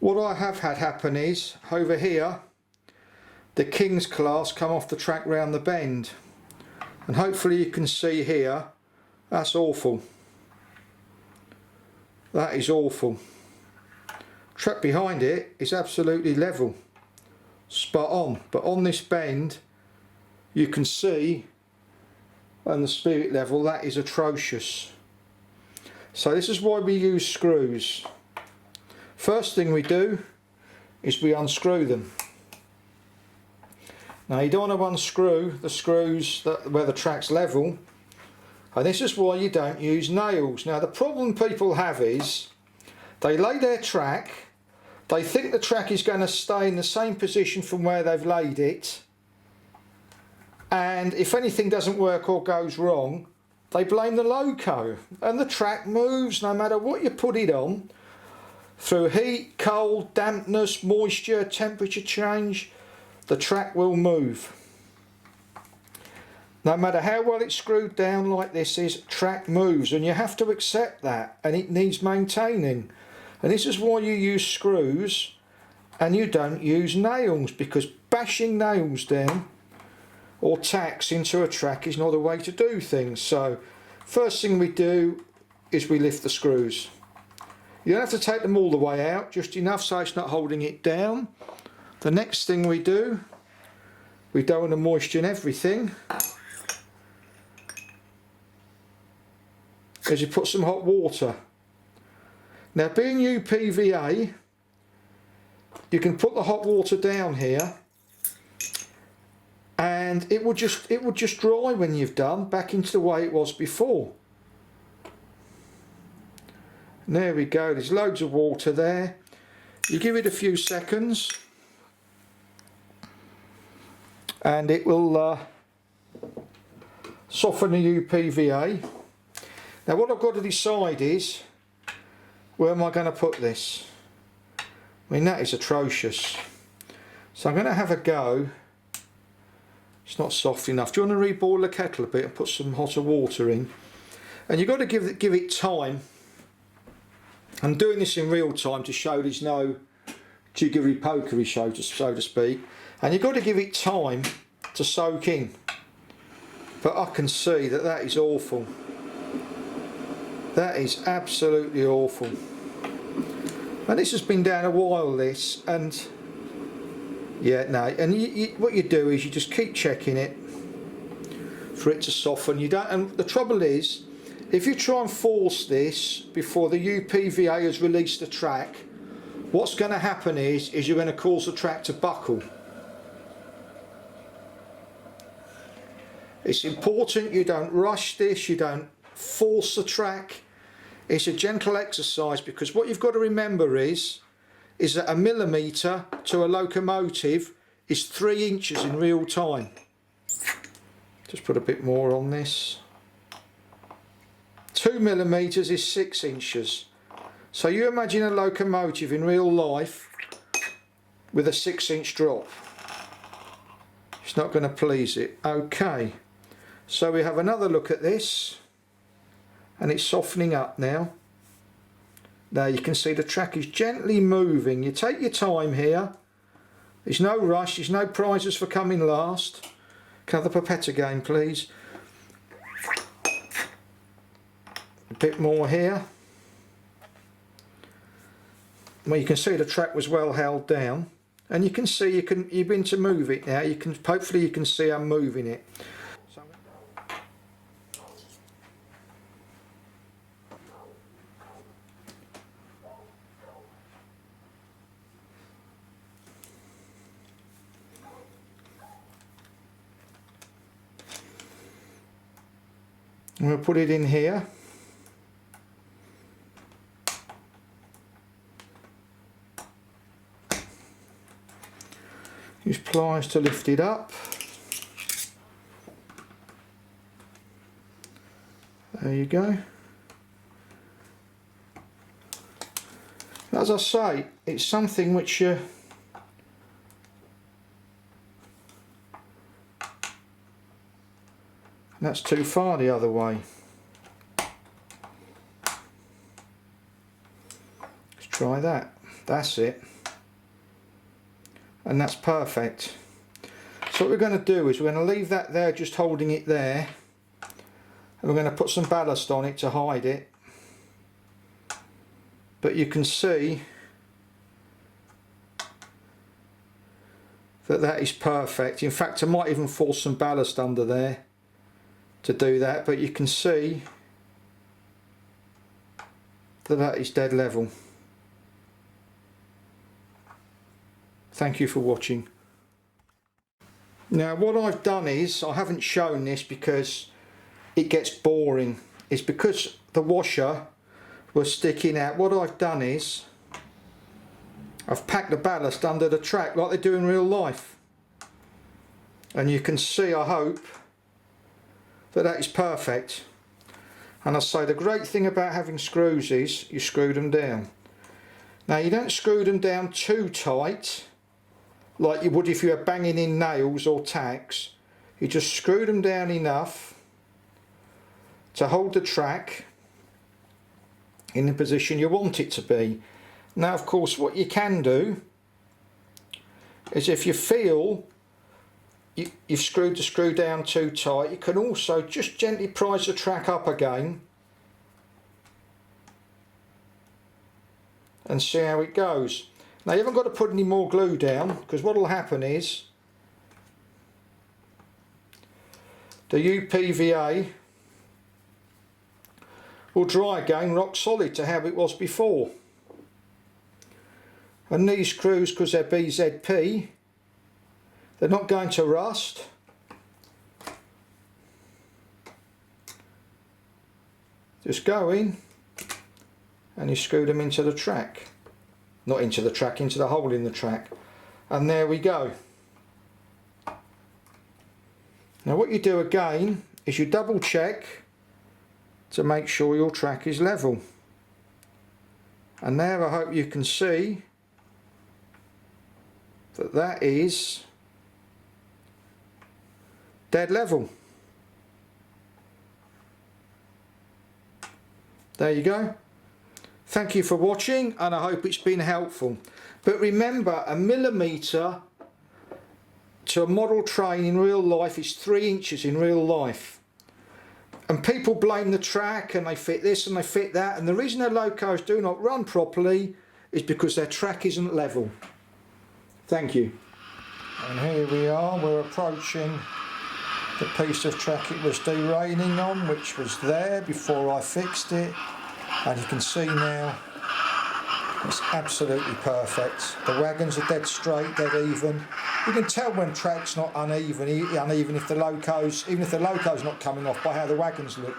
What I have had happen is, over here, the King's class come off the track round the bend. And hopefully you can see here, that's awful. That is awful. Track behind it is absolutely level. Spot on. But on this bend, you can see, on the spirit level, that is atrocious. So this is why we use screws. First thing we do is we unscrew them. Now you don't want to unscrew the screws where the track's level, and this is why you don't use nails. Now the problem people have is they lay their track, they think the track is going to stay in the same position from where they've laid it, and if anything doesn't work or goes wrong, they blame the loco, and the track moves no matter what you put it on. Through heat, cold, dampness, moisture, temperature change, the track will move. No matter how well it's screwed down like this is, track moves, and you have to accept that, and it needs maintaining. And this is why you use screws and you don't use nails, because bashing nails down or tacks into a track is not the way to do things. So first thing we do is we lift the screws. You don't have to take them all the way out, just enough so it's not holding it down. The next thing we do, we don't want to moisten everything, is you put some hot water. Now being UPVA, you can put the hot water down here and it will just dry when you've done, back into the way it was before. And there we go, there's loads of water there. You give it a few seconds and it will soften the UPVA. Now what I've got to decide is, where am I going to put this? I mean, that is atrocious. So I'm going to have a go. It's not soft enough. Do you want to reboil the kettle a bit and put some hotter water in? And you've got to give it time. I'm doing this in real time to show there's no jiggery pokery show, so to speak. And you've got to give it time to soak in. But I can see that that is awful. That is absolutely awful. And this has been down a while, this, and yeah, no. And what you do is you just keep checking it for it to soften. You don't. And the trouble is, if you try and force this before the UPVA has released the track, what's going to happen is you're going to cause the track to buckle. It's important you don't rush this, you don't force the track. It's a gentle exercise, because what you've got to remember is that a millimetre to a locomotive is 3 inches in real time. Just put a bit more on this. 2 millimetres is 6 inches. So you imagine a locomotive in real life with a 6-inch drop. It's not going to please it. Okay, so we have another look at this, and it's softening up now. Now you can see the track is gently moving. You take your time here. There's no rush, there's no prizes for coming last. Can I have the pipette again, please? A bit more here. Well, you can see the track was well held down, and you can see you begin to move it now. Hopefully you can see I'm moving it. We'll put it in here. Use pliers to lift it up. There you go. As I say, it's something which that's too far the other way. Let's try that. That's it. And that's perfect. So what we're going to do is we're going to leave that there, just holding it there. And we're going to put some ballast on it to hide it. But you can see that that is perfect. In fact, I might even force some ballast under there to do that, but you can see that that is dead level. Thank you for watching. Now what I've done is, I haven't shown this because it gets boring. It's because the washer was sticking out. What I've done is I've packed the ballast under the track like they do in real life. And you can see, I hope, that that is perfect. And I say the great thing about having screws is you screw them down. Now you don't screw them down too tight like you would if you were banging in nails or tacks. You just screw them down enough to hold the track in the position you want it to be. Now of course what you can do is, if you feel you've screwed the screw down too tight, you can also just gently prise the track up again and see how it goes. Now you haven't got to put any more glue down, because what will happen is the UPVA will dry again rock solid to how it was before. And these screws, because they're BZP, they're not going to rust. Just go in and you screw them into the track. Not into the track, into the hole in the track. And there we go. Now what you do again is you double check to make sure your track is level. And there I hope you can see that that is dead level. There you go. Thank you for watching, and I hope it's been helpful. But remember, a millimetre to a model train in real life is 3 inches in real life. And people blame the track, and they fit this and they fit that, and the reason their locos do not run properly is because their track isn't level. Thank you. And here we are, we're approaching the piece of track it was derailing on, which was there before I fixed it. And you can see now it's absolutely perfect. The wagons are dead straight, dead even. You can tell when track's not uneven if the locos, even if the loco's not coming off, by how the wagons look.